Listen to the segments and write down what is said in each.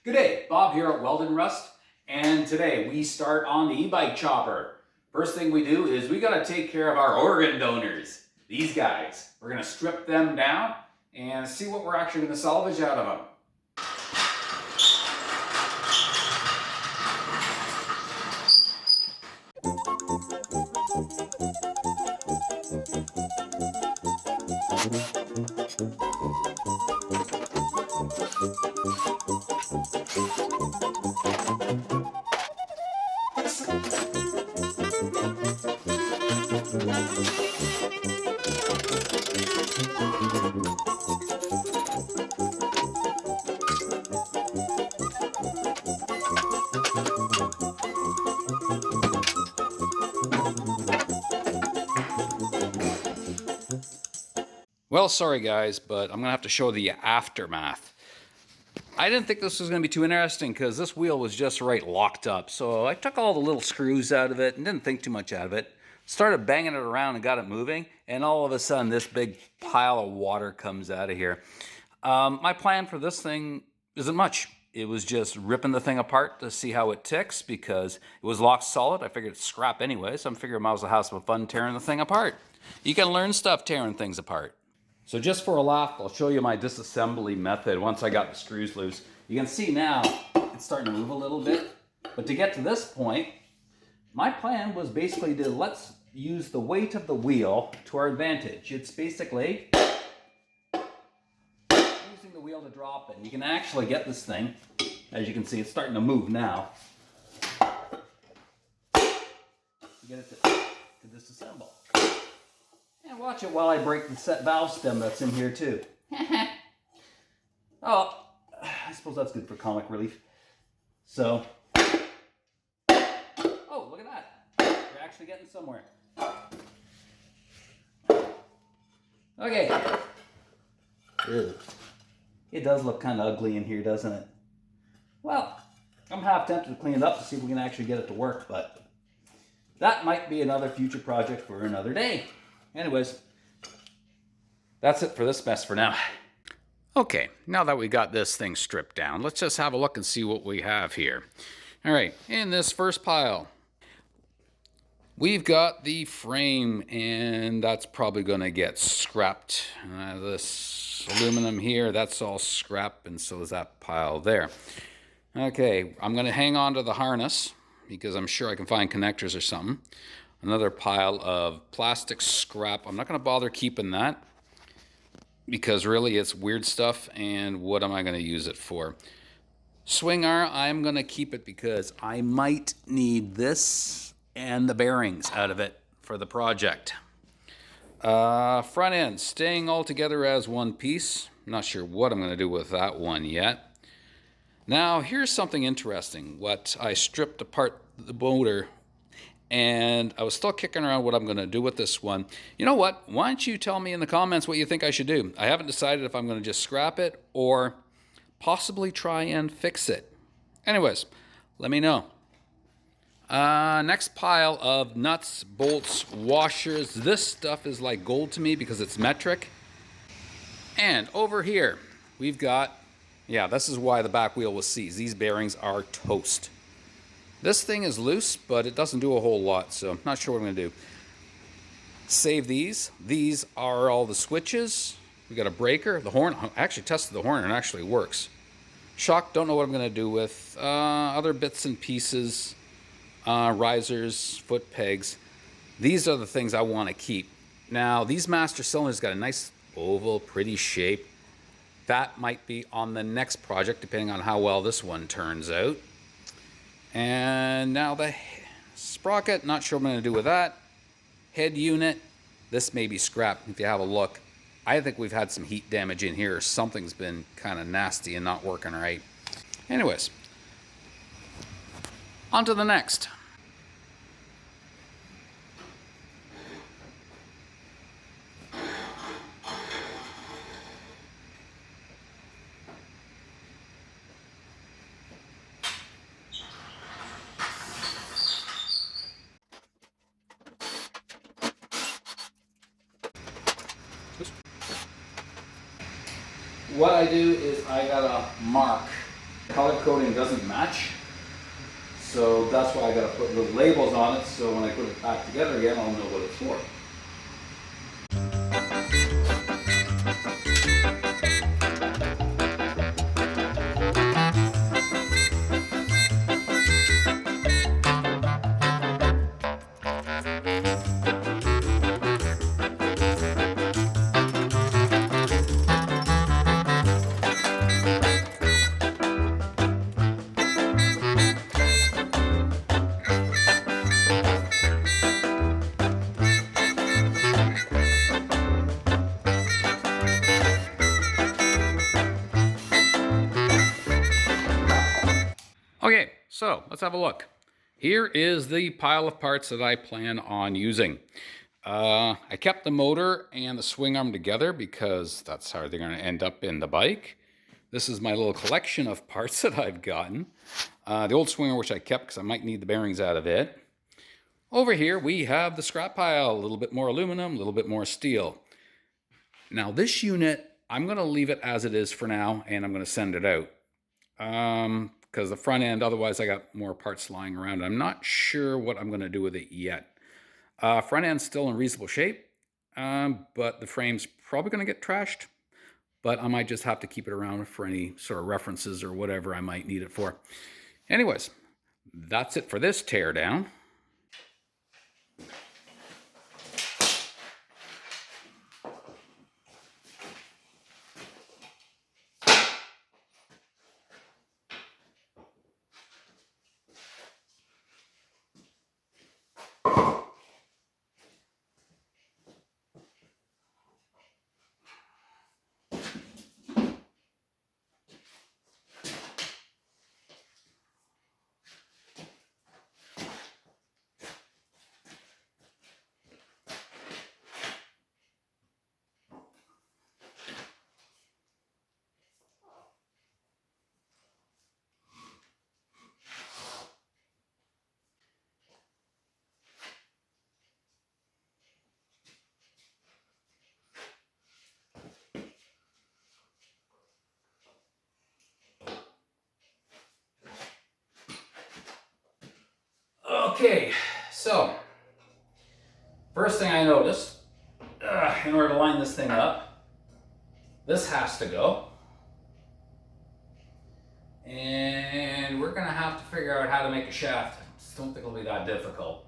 Good day, Bob here at Weldnrust, and today we start on the e-bike chopper. First thing we do is we gotta take care of our organ donors, these guys. We're gonna strip them down and see what we're actually gonna salvage out of them. Well, sorry guys, but I'm gonna have to show the aftermath. I didn't think this was gonna be too interesting because this wheel was just right locked up. So I took all the little screws out of it and didn't think too much out of it. Started banging it around and got it moving, and all of a sudden this big pile of water comes out of here. My plan for this thing isn't much. It was just ripping the thing apart to see how it ticks because it was locked solid. I figured it's scrap anyway, so I'm figuring I might as well have some fun tearing the thing apart. You can learn stuff tearing things apart. So just for a laugh, I'll show you my disassembly method once I got the screws loose. You can see now it's starting to move a little bit. But to get to this point, my plan was basically to let's use the weight of the wheel to our advantage. It's basically using the wheel to drop it. You can actually get this thing, as you can see, it's starting to move now. You get it to disassemble. And watch it while I break the set valve stem that's in here too. Oh, I suppose that's good for comic relief. So, oh, look at that. We're actually getting somewhere. Okay. Ew. It does look kind of ugly in here, doesn't it? Well, I'm half tempted to clean it up to see if we can actually get it to work, but that might be another future project for another day. Anyways, that's it for this mess for now. Okay, now that we got this thing stripped down, let's just have a look and see what we have here. All right, in this first pile, we've got the frame, and that's probably going to get scrapped. This aluminum here, that's all scrap, and so is that pile there. Okay, I'm going to hang on to the harness because I'm sure I can find connectors or something. Another pile of plastic scrap. I'm not going to bother keeping that because really it's weird stuff, and what am I going to use it for? Swing arm, I'm going to keep it because I might need this and the bearings out of it for the project. Front end, staying all together as one piece. I'm not sure what I'm going to do with that one yet. Now, here's something interesting. What I stripped apart the motor, and I was still kicking around what I'm going to do with this one. You know what? Why don't you tell me in the comments what you think I should do? I haven't decided if I'm going to just scrap it or possibly try and fix it. Anyways, let me know. Next pile of nuts, bolts, washers. This stuff is like gold to me because it's metric. And over here, we've got, yeah, this is why the back wheel was seized. These bearings are toast. This thing is loose, but it doesn't do a whole lot, so I'm not sure what I'm going to do. Save these. These are all the switches. We got a breaker. The horn, I actually tested the horn and it actually works. Shock, don't know what I'm going to do with. Other bits and pieces, risers, foot pegs. These are the things I want to keep. Now, these master cylinders got a nice oval, pretty shape. That might be on the next project, depending on how well this one turns out. And now the sprocket, not sure what I'm going to do with that. Head unit, this may be scrapped if you have a look. I think we've had some heat damage in here. Something's been kind of nasty and not working right. Anyways, on to the next. What I do is I gotta mark Color coding doesn't match. So that's why I gotta put little labels on it, so when I put it back together again, I'll know what it's for. Okay, so let's have a look. Here is the pile of parts that I plan on using. I kept the motor and the swing arm together because that's how they're going to end up in the bike. This is my little collection of parts that I've gotten. The old swinger, which I kept because I might need the bearings out of it. Over here, we have the scrap pile, a little bit more aluminum, a little bit more steel. Now this unit, I'm going to leave it as it is for now, and I'm going to send it out. Because the front end, otherwise I got more parts lying around. I'm not sure what I'm going to do with it yet. Front end's still in reasonable shape, but the frame's probably going to get trashed. But I might just have to keep it around for any sort of references or whatever I might need it for. Anyways, that's it for this teardown. Okay, so first thing I noticed, in order to line this thing up, this has to go. And we're gonna have to figure out how to make a shaft. I just don't think it'll be that difficult.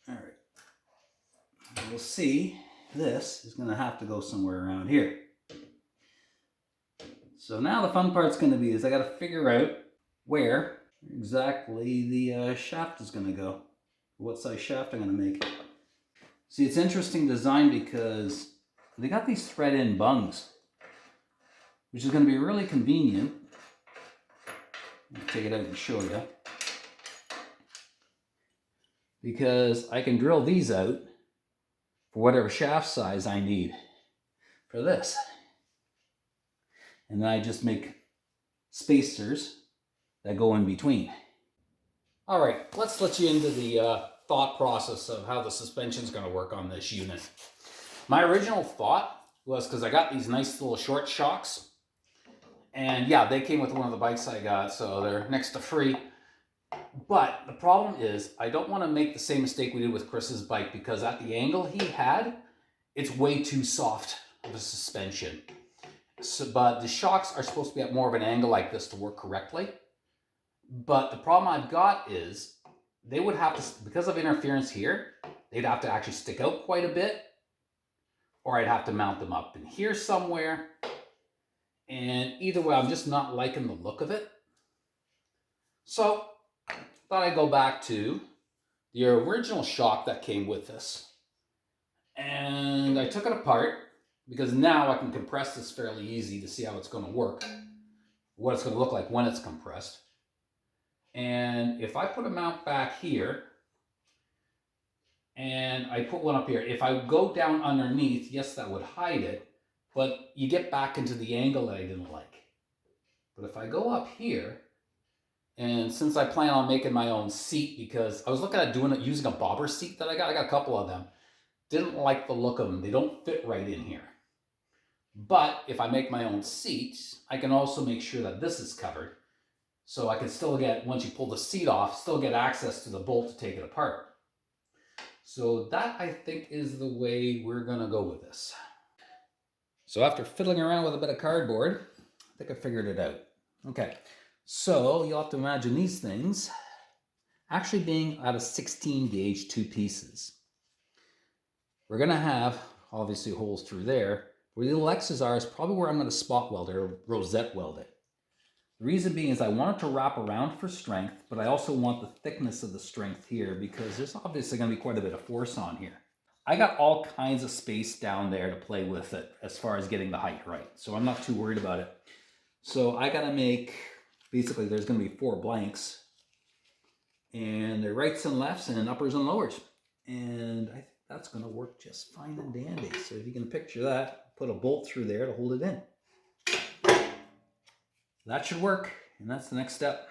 All right, we'll see. This is gonna have to go somewhere around here. So now the fun part's going to be is I got to figure out where exactly the shaft is going to go. What size shaft I'm going to make. See, it's interesting design because they got these thread-in bungs, which is going to be really convenient. I'll take it out and show you. Because I can drill these out for whatever shaft size I need for this. And then I just make spacers that go in between. All right, let's let you into the thought process of how the suspension is going to work on this unit. My original thought was, because I got these nice little short shocks, and yeah, they came with one of the bikes I got, so they're next to free. But the problem is, I don't want to make the same mistake we did with Chris's bike, because at the angle he had, it's way too soft of a suspension. So, but the shocks are supposed to be at more of an angle like this to work correctly. But the problem I've got is they would have to, because of interference here, they'd have to actually stick out quite a bit, or I'd have to mount them up in here somewhere. And either way, I'm just not liking the look of it. So I thought I'd go back to the original shock that came with this. And I took it apart, because now I can compress this fairly easy to see how it's going to work, what it's going to look like when it's compressed. And if I put a mount back here, and I put one up here, if I go down underneath, yes, that would hide it, but you get back into the angle that I didn't like. But if I go up here, and since I plan on making my own seat, because I was looking at doing it using a bobber seat that I got a couple of them. Didn't like the look of them. They don't fit right in here. But if I make my own seat, I can also make sure that this is covered. So I can still get, once you pull the seat off, still get access to the bolt to take it apart. So that, I think, is the way we're gonna go with this. So after fiddling around with a bit of cardboard, I think I figured it out. Okay, so you'll have to imagine these things actually being out of 16 gauge 2 pieces. We're gonna have, obviously, holes through there. Where the little X's are is probably where I'm gonna spot weld it or rosette weld it. The reason being is I want it to wrap around for strength, but I also want the thickness of the strength here because there's obviously gonna be quite a bit of force on here. I got all kinds of space down there to play with it as far as getting the height right. So I'm not too worried about it. So I gotta make, basically there's gonna be 4 blanks and they're rights and lefts and uppers and lowers. And I think that's gonna work just fine and dandy. So if you can picture that, put a bolt through there to hold it in. That should work, and that's the next step.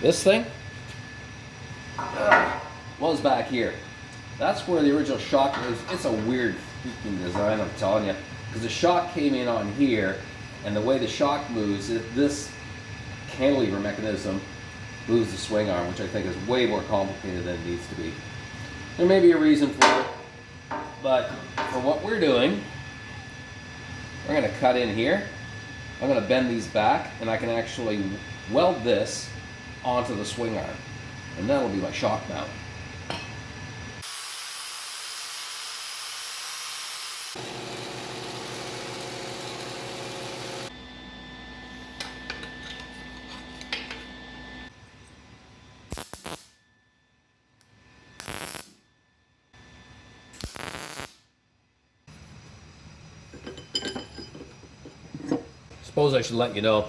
This thing was back here. That's where the original shock was. It's a weird freaking design, I'm telling you. Because the shock came in on here, and the way the shock moves, this cantilever mechanism moves the swing arm, which I think is way more complicated than it needs to be. There may be a reason for it, but for what we're doing, we're going to cut in here. I'm going to bend these back, and I can actually weld this onto the swing arm, and that'll be my shock mount. Suppose I should let you know,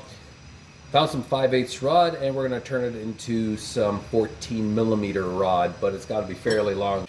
found some 5/8 rod, and we're going to turn it into some 14mm rod, but it's got to be fairly long.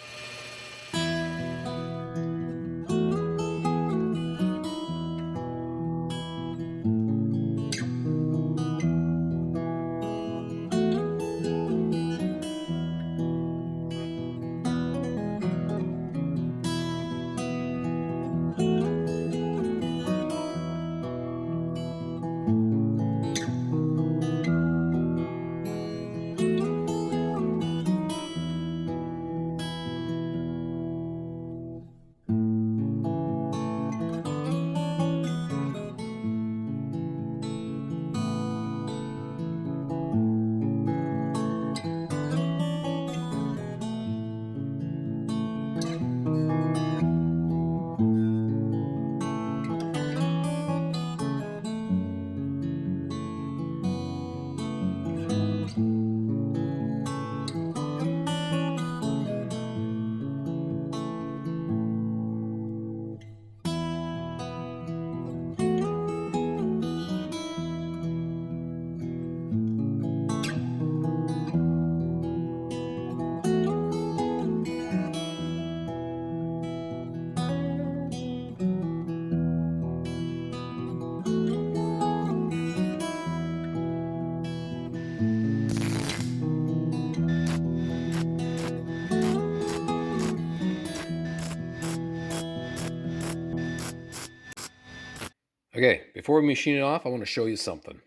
Okay, before we machine it off, I want to show you something.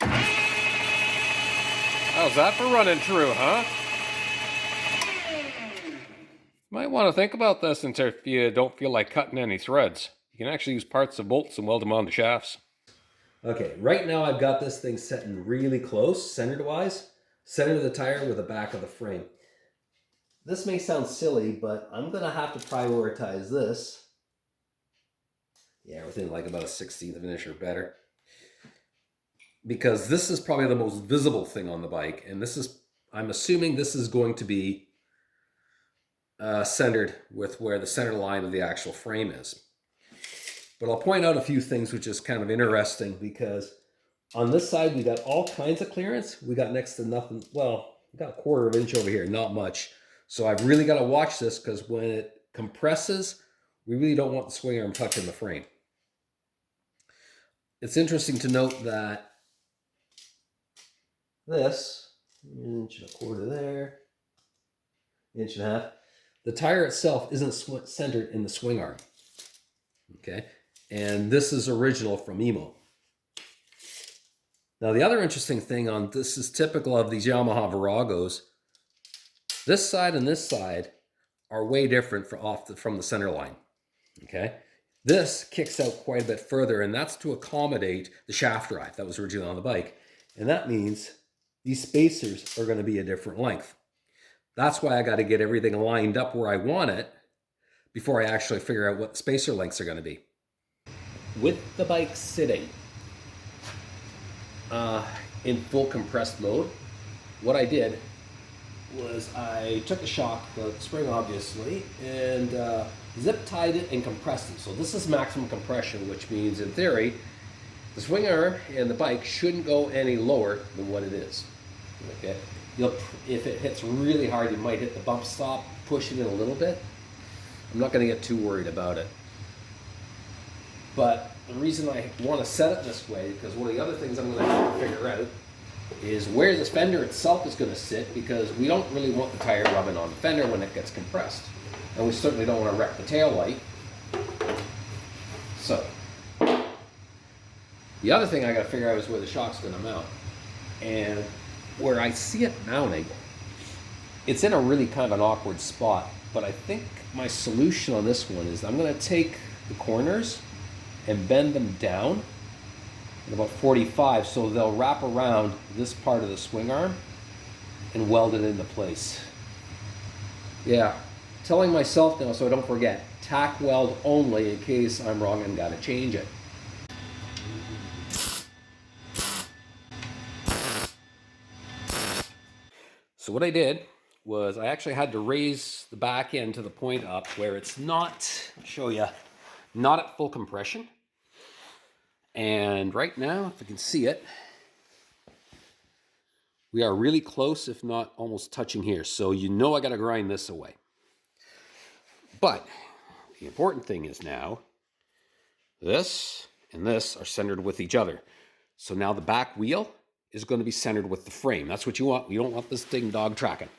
How's that for running true, huh? Might want to think about this until if you don't feel like cutting any threads. You can actually use parts of bolts and weld them on the shafts. Okay, right now I've got this thing setting really close, centered-wise. Center of the tire with the back of the frame. This may sound silly, but I'm going to have to prioritize this. Yeah, within like about a 16th of an inch or better. Because this is probably the most visible thing on the bike. And this is, I'm assuming this is going to be centered with where the center line of the actual frame is. But I'll point out a few things which is kind of interesting because on this side we got all kinds of clearance. We got next to nothing. Well, we got a quarter of an inch over here, not much. So I've really got to watch this because when it compresses, we really don't want the swing arm touching the frame. It's interesting to note that this, an inch and a quarter there, inch and a half, the tire itself isn't centered in the swing arm. Okay, and this is original from Emo. Now the other interesting thing on this is typical of these Yamaha Viragos. This side and this side are way different from the center line. Okay, this kicks out quite a bit further, and that's to accommodate the shaft drive that was originally on the bike, and that means these spacers are going to be a different length. That's why I got to get everything lined up where I want it before I actually figure out what the spacer lengths are going to be. With the bike sitting in full compressed mode, what I did was I took the shock, the spring obviously, and zip tied it and compressed it. So this is maximum compression, which means in theory, the swing arm and the bike shouldn't go any lower than what it is. Okay, if it hits really hard, you might hit the bump stop, push it in a little bit. I'm not going to get too worried about it. But the reason I want to set it this way, because one of the other things I'm going to have to figure out is where this fender itself is going to sit, because we don't really want the tire rubbing on the fender when it gets compressed. And we certainly don't want to wreck the tail light. So, the other thing I got to figure out is where the shock's going to mount. And where I see it mounting, it's in a really kind of an awkward spot. But I think my solution on this one is I'm going to take the corners and bend them down at about 45 so they'll wrap around this part of the swing arm and weld it into place. Yeah, telling myself now so I don't forget, tack weld only in case I'm wrong and gotta change it. So what I did was I actually had to raise the back end to the point up where it's not, I'll show you, not at full compression. And right now, if you can see it, we are really close, if not almost touching here. So you know I got to grind this away. But the important thing is now, this and this are centered with each other. So now the back wheel is going to be centered with the frame. That's what you want. You don't want this thing dog tracking.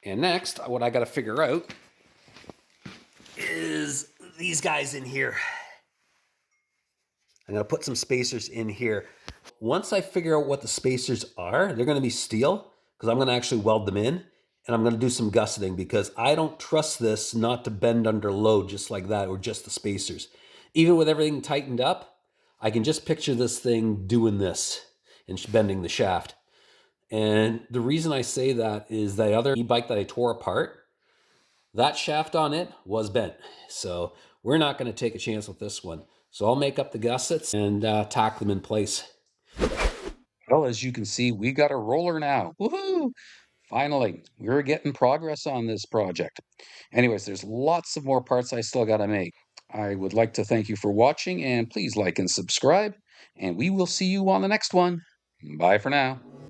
And next, what I got to figure out is these guys in here. I'm going to put some spacers in here. Once I figure out what the spacers are, they're going to be steel because I'm going to actually weld them in, and I'm going to do some gusseting because I don't trust this not to bend under load just like that, or just the spacers. Even with everything tightened up, I can just picture this thing doing this and bending the shaft. And the reason I say that is the other e-bike that I tore apart, that shaft on it was bent. So we're not going to take a chance with this one. So I'll make up the gussets and tack them in place. Well, as you can see, we got a roller now. Woohoo! Finally, we're getting progress on this project. Anyways, there's lots of more parts I still got to make. I would like to thank you for watching, and please like and subscribe, and we will see you on the next one. Bye for now.